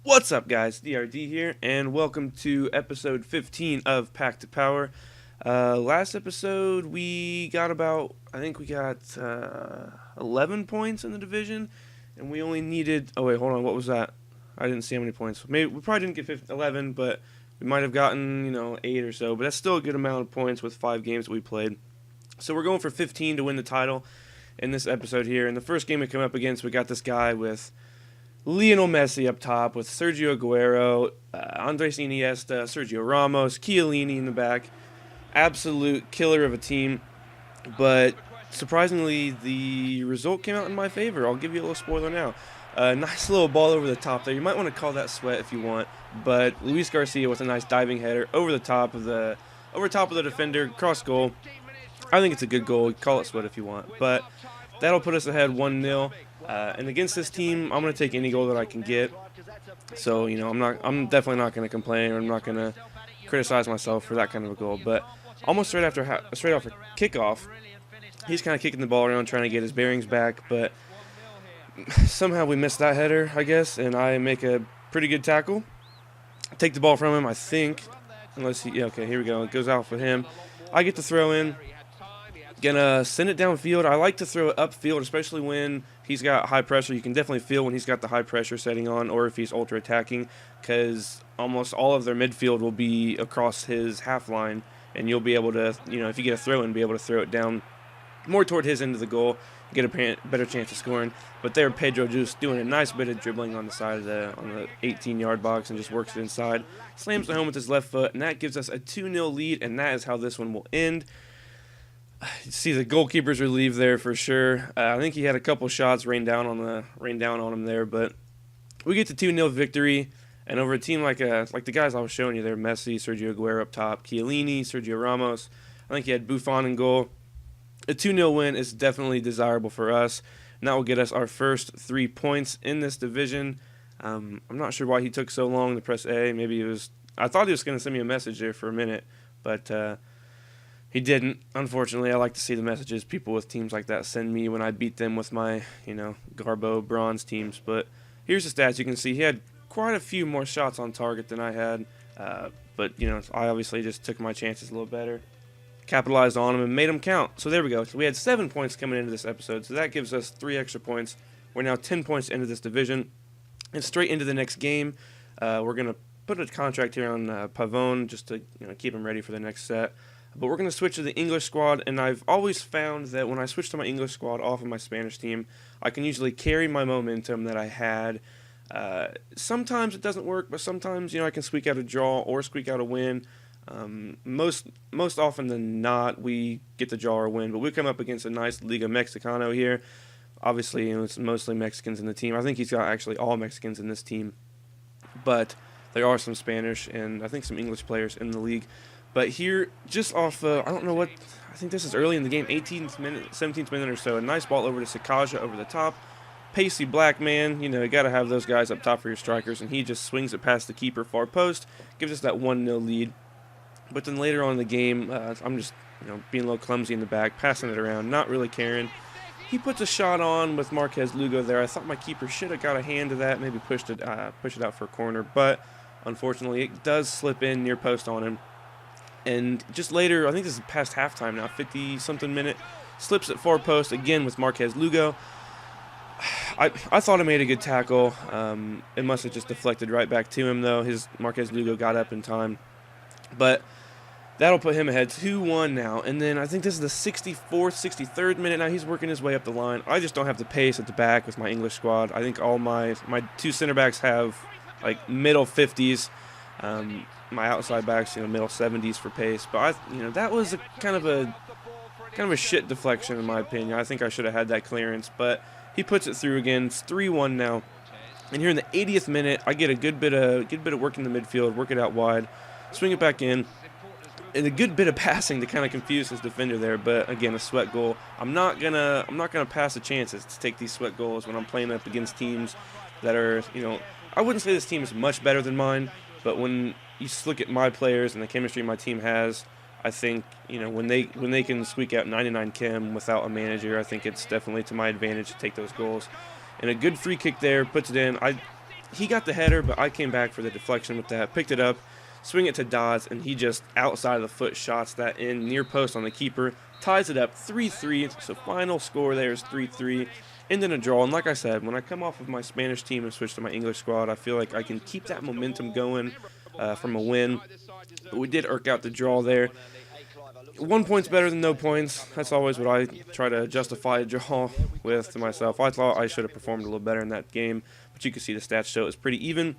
What's up, guys? DRD here, and welcome to episode 15 of Pack to Power. Last episode, I think we got 11 points in the division, and we only needed, oh wait, hold on, what was that? I didn't see how many points. Maybe we probably didn't get 11, but we might have gotten, 8 or so, but that's still a good amount of points with 5 games that we played. So we're going for 15 to win the title in this episode here. In the first game we come up against, we got this guy with Lionel Messi up top with Sergio Aguero, Andres Iniesta, Sergio Ramos, Chiellini in the back. Absolute killer of a team, but surprisingly, the result came out in my favor. I'll give you a little spoiler now. Nice little ball over the top there. You might want to call that sweat if you want, but Luis Garcia with a nice diving header over the top of the defender, cross goal. I think it's a good goal. Call it sweat if you want, but that'll put us ahead 1-0. And against this team, I'm going to take any goal that I can get. So, I'm definitely not going to complain, or I'm not going to criticize myself for that kind of a goal. But almost straight off a kickoff, he's kind of kicking the ball around, trying to get his bearings back. But somehow we missed that header, I guess, and I make a pretty good tackle. Take the ball from him, I think. Okay, here we go. It goes out for him. I get the throw in. Gonna send it downfield. I like to throw it upfield, especially when he's got high pressure. You can definitely feel when he's got the high pressure setting on, or if he's ultra attacking, because almost all of their midfield will be across his half line, and you'll be able to, if you get a throw in, be able to throw it down more toward his end of the goal, get a better chance of scoring. But there, Pedro just doing a nice bit of dribbling on the 18-yard box and just works it inside, slams it home with his left foot, and that gives us a 2-0 lead, and that is how this one will end. You see the goalkeeper's relieved there for sure. I think he had a couple shots rain down on him there, but we get the 2-0 victory. And over a team like the guys I was showing you there, Messi, Sergio Aguero up top, Chiellini, Sergio Ramos. I think he had Buffon in goal. A 2-0 win is definitely desirable for us, and that will get us our first 3 points in this division. I'm not sure why he took so long to press A. I thought he was going to send me a message there for a minute, but he didn't. Unfortunately, I like to see the messages people with teams like that send me when I beat them with my, Garbo bronze teams. But here's the stats. You can see he had quite a few more shots on target than I had. But, I obviously just took my chances a little better. Capitalized on them and made them count. So there we go. So we had 7 points coming into this episode. So that gives us 3 extra points. We're now 10 points into this division. And straight into the next game. We're going to put a contract here on Pavone just to keep him ready for the next set. But we're going to switch to the English squad, and I've always found that when I switch to my English squad off of my Spanish team, I can usually carry my momentum that I had. Sometimes it doesn't work, but sometimes I can squeak out a draw or squeak out a win. Most often than not, we get the draw or win, but we come up against a nice Liga Mexicano here. Obviously, it's mostly Mexicans in the team. I think he's got actually all Mexicans in this team, but there are some Spanish and I think some English players in the league. But here, just off, I don't know what, I think this is early in the game, 18th minute, 17th minute or so. A nice ball over to Sakaja over the top. Pacey black man, you got to have those guys up top for your strikers. And he just swings it past the keeper far post, gives us that 1-0 lead. But then later on in the game, I'm just, being a little clumsy in the back, passing it around, not really caring. He puts a shot on with Marquez Lugo there. I thought my keeper should have got a hand to that, maybe push it out for a corner. But unfortunately, it does slip in near post on him. And just later, I think this is past halftime now, 50-something minute, slips at far post again with Marquez Lugo. I thought I made a good tackle. It must have just deflected right back to him, though. Marquez Lugo got up in time. But that'll put him ahead 2-1 now. And then I think this is the 64th, 63rd minute. Now he's working his way up the line. I just don't have the pace at the back with my English squad. I think all my 2 center backs have, middle 50s. My outside backs, middle 70s for pace. But that was a kind of a shit deflection in my opinion. I think I should have had that clearance, but he puts it through again. It's 3-1 now. And here in the 80th minute, I get a good bit of work in the midfield, work it out wide, swing it back in, and a good bit of passing to kind of confuse his defender there. But again, a sweat goal. I'm not gonna pass the chances to take these sweat goals when I'm playing up against teams that are, I wouldn't say this team is much better than mine, but when you just look at my players and the chemistry my team has, I think when they can squeak out 99 chem without a manager, I think it's definitely to my advantage to take those goals. And a good free kick there puts it in. he got the header, but I came back for the deflection with that, picked it up, swing it to Dodds, and he just outside of the foot shots that in near post on the keeper, ties it up 3-3. So final score there is 3-3, ending a draw. And like I said, when I come off of my Spanish team and switch to my English squad, I feel like I can keep that momentum going from a win. But we did irk out the draw there. 1 point's better than no points. That's always what I try to justify a draw with to myself. I thought I should have performed a little better in that game, but you can see the stats show it's pretty even.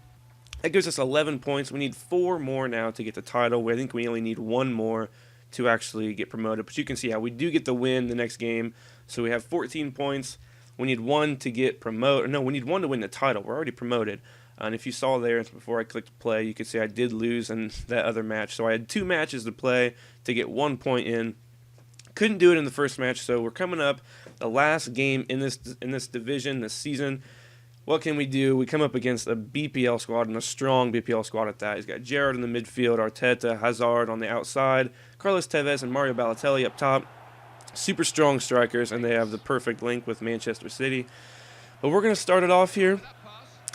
That gives us 11 points. We need 4 more now to get the title. I think we only need 1 more to actually get promoted. But you can see how we do get the win the next game. So we have 14 points. We need 1 to get promoted. No, we need 1 to win the title. We're already promoted. And if you saw there before I clicked play, you could see I did lose in that other match. So I had 2 matches to play to get 1 point in. Couldn't do it in the first match, so we're coming up the last game in this division this season. What can we do? We come up against a BPL squad, and a strong BPL squad at that. He's got Gerrard in the midfield, Arteta, Hazard on the outside, Carlos Tevez and Mario Balotelli up top. Super strong strikers, and they have the perfect link with Manchester City. But we're going to start it off here.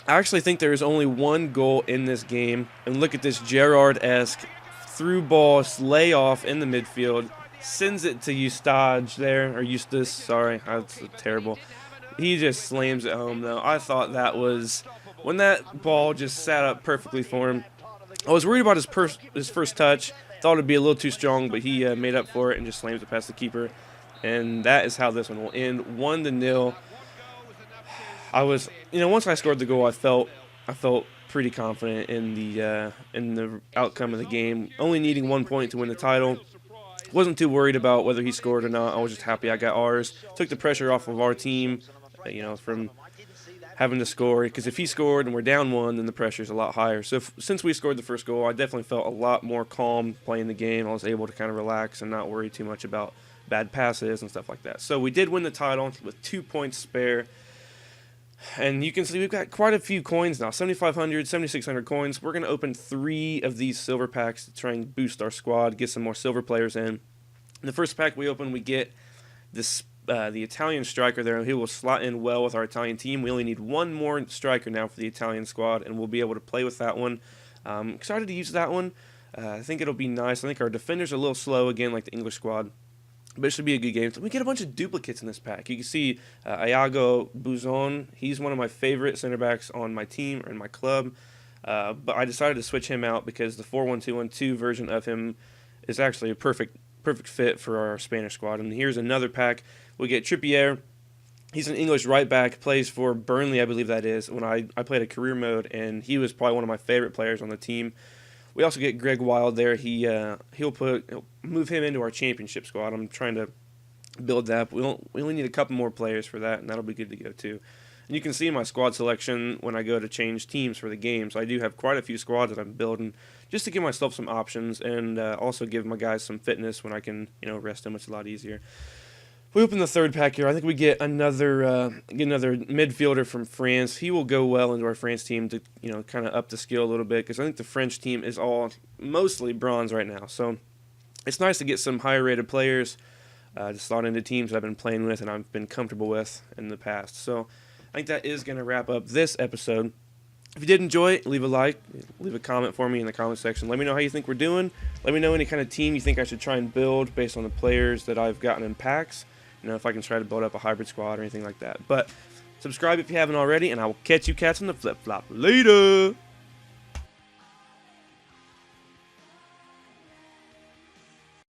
I actually think there is only 1 goal in this game. And look at this Gerrard-esque through ball, lay off in the midfield. Sends it to Eustace there, or Eustace, sorry, that's terrible. He just slams it home, though. I thought that was, when that ball just sat up perfectly for him. I was worried about his first touch. Thought it would be a little too strong, but he made up for it and just slams it past the keeper. And that is how this one will end, 1-0. I was, once I scored the goal, I felt pretty confident in the outcome of the game. Only needing 1 point to win the title. Wasn't too worried about whether he scored or not. I was just happy I got ours. Took the pressure off of our team, from having to score. Because if he scored and we're down 1, then the pressure is a lot higher. So since we scored the first goal, I definitely felt a lot more calm playing the game. I was able to kind of relax and not worry too much about bad passes and stuff like that. So we did win the title with 2 points spare. And you can see we've got quite a few coins now, 7,500, 7,600 coins. We're going to open 3 of these silver packs to try and boost our squad, get some more silver players in. In the first pack we open, we get this the Italian striker there. He will slot in well with our Italian team. We only need 1 more striker now for the Italian squad, and we'll be able to play with that one. Excited to use that one. I think it'll be nice. I think our defenders are a little slow, again, like the English squad. But it should be a good game. We get a bunch of duplicates in this pack. You can see Iago Buzon. He's one of my favorite center backs on my team or in my club. But I decided to switch him out because the 4-1-2-1-2 version of him is actually a perfect fit for our Spanish squad. And here's another pack. We get Trippier. He's an English right back, plays for Burnley, I believe that is. When I played a career mode, and he was probably one of my favorite players on the team. We also get Greg Wild there. He'll move him into our championship squad. I'm trying to build that. We only need a couple more players for that, and that'll be good to go too. And you can see my squad selection when I go to change teams for the game. So I do have quite a few squads that I'm building just to give myself some options and also give my guys some fitness when I can rest them. It's a lot easier. We open the third pack here. I think we get another midfielder from France. He will go well into our France team to kind of up the skill a little bit because I think the French team is all mostly bronze right now. So it's nice to get some higher rated players to slot into teams that I've been playing with and I've been comfortable with in the past. So I think that is going to wrap up this episode. If you did enjoy it, leave a like, leave a comment for me in the comment section. Let me know how you think we're doing. Let me know any kind of team you think I should try and build based on the players that I've gotten in packs. If I can try to build up a hybrid squad or anything like that. But subscribe if you haven't already, and I will catch you cats on the flip-flop. Later!